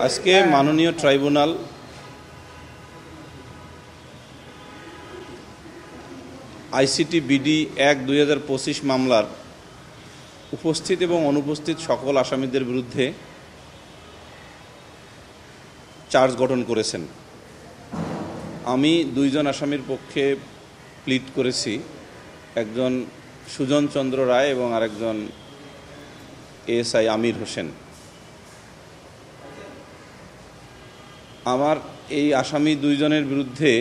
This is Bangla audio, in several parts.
আজকে মাননীয় ট্রাইব্যুনাল আইসিটি বিডি ১/২০২৫ মামলার উপস্থিত এবং অনুপস্থিত সকল আসামিদের বিরুদ্ধে চার্জ গঠন করেছেন। আমি দুইজন আসামির পক্ষে প্লিড করেছি, একজন সুজন চন্দ্র রায় এবং আরেকজন এএসআই আমির হোসেন। আমার এই আসামি দুইজনের বিরুদ্ধে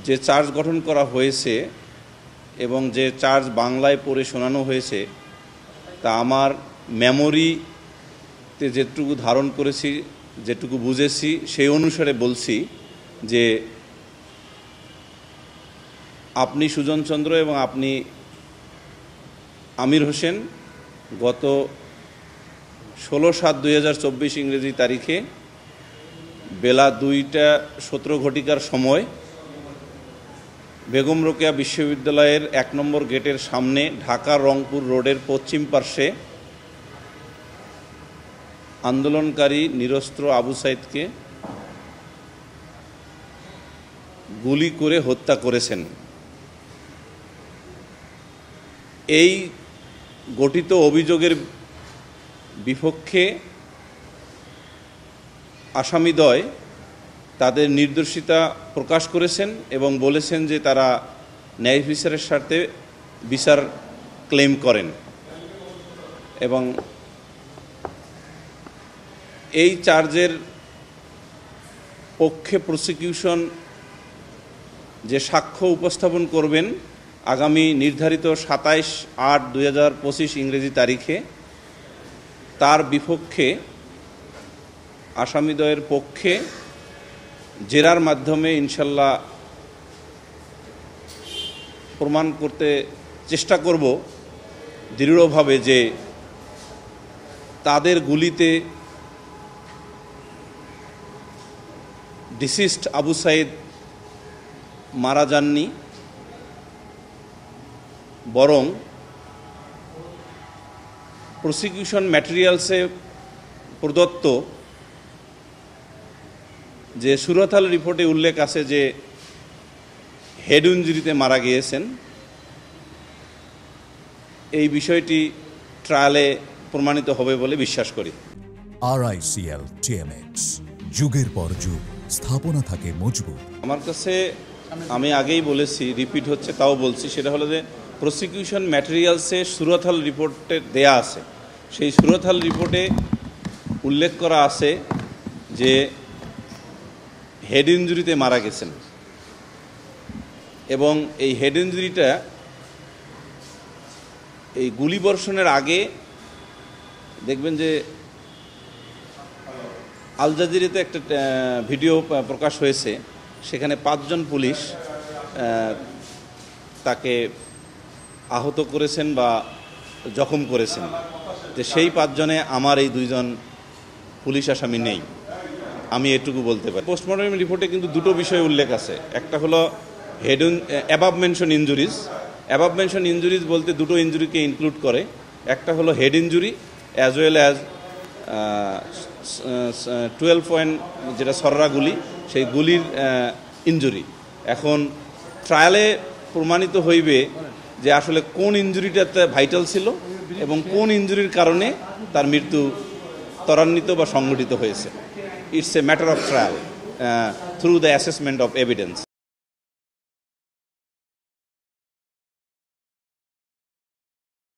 যে চার্জ গঠন করা হয়েছে এবং যে চার্জ বাংলায় পড়ে শোনানো হয়েছে তা আমার মেমোরিতে যেটুকু ধারণ করেছি, যেটুকু বুঝেছি সেই অনুসারে বলছি যে আপনি সুজন চন্দ্র এবং আপনি আমির হোসেন গত ১৬/৭/২০২৪ ইংরেজি তারিখে বেলা ২টা ১৭ ঘটিকার সময় বেগম রোকেয়া বিশ্ববিদ্যালয়ের ১ নম্বর গেটের সামনে ঢাকা রংপুর রোডের পশ্চিম পার্শ্বে আন্দোলনকারী নিরস্ত্র আবু সাইদকে গুলি করে হত্যা করেছেন। এই গঠিত অভিযোগের বিপক্ষে আসামিদ্বয় তাদের নির্দোষিতা প্রকাশ করেছেন এবং বলেছেন যে তারা ন্যায় বিচারের স্বার্থে বিচার ক্লেম করেন এবং এই চার্জের পক্ষে প্রসিকিউশন যে সাক্ষ্য উপস্থাপন করবেন আগামী নির্ধারিত ২৭/৮/২০২৫ ইংরেজি তারিখে, তার বিপক্ষে আসামিদ্বয়ের পক্ষে জেরার মাধ্যমে ইনশাল্লাহ প্রমাণ করতে চেষ্টা করব দৃঢ়ভাবে যে তাদের গুলিতে ডিসিস্ট আবু সাইদ মারা যাননি, বরং প্রসিকিউশন ম্যাটেরিয়ালসে প্রদত্ত যে সুরতহাল রিপোর্টে উল্লেখ আছে যে হেড ইনজুরিতে মারা গিয়েছেন, এই বিষয়টি ট্রায়ালে প্রমাণিত হবে বলে বিশ্বাস করি। RICL TMX, যুগের পর যুগ স্থাপনা থাকে মজবুত। আমার কাছে, আমি আগেই বলেছি, রিপিট হচ্ছে তাও বলছি, সেটা হলো যে প্রসিকিউশন ম্যাটেরিয়ালসে সুরতহাল রিপোর্টে দেয়া আছে। সেই সুরতহাল রিপোর্টে উল্লেখ করা আছে যে হেড ইনজুরিতে মারা গেছেন এবং এই হেড ইনজুরিটা এই গুলিবর্ষণের আগে দেখবেন যে আল জাজিরাতে একটা ভিডিও প্রকাশ হয়েছে, সেখানে ৫ জন পুলিশ তাকে আহত করেছেন বা জখম করেছেন। যে সেই ৫ জনে আমার এই ২ জন পুলিশ আসামি নেই, আমি এটুকু বলতে পারি। পোস্টমর্টম রিপোর্টে কিন্তু দুটো বিষয় উল্লেখ আছে। একটা হলো above mention injuries. Above mention injuries বলতে দুটো ইনজুরিকে ইনক্লুড করে। একটা হলো head injury as well as 12 point যেটা সররা গুলি, সেই গুলির ইনজুরি। এখন ট্রায়ালে প্রমাণিত হইবে যে আসলে কোন ইনজুরিটাতে ভাইটাল ছিল এবং কোন ইনজুরির কারণে তার মৃত্যু ত্বরান্বিত বা সংঘটিত হয়েছে। It's a matter of trial through the assessment of evidence.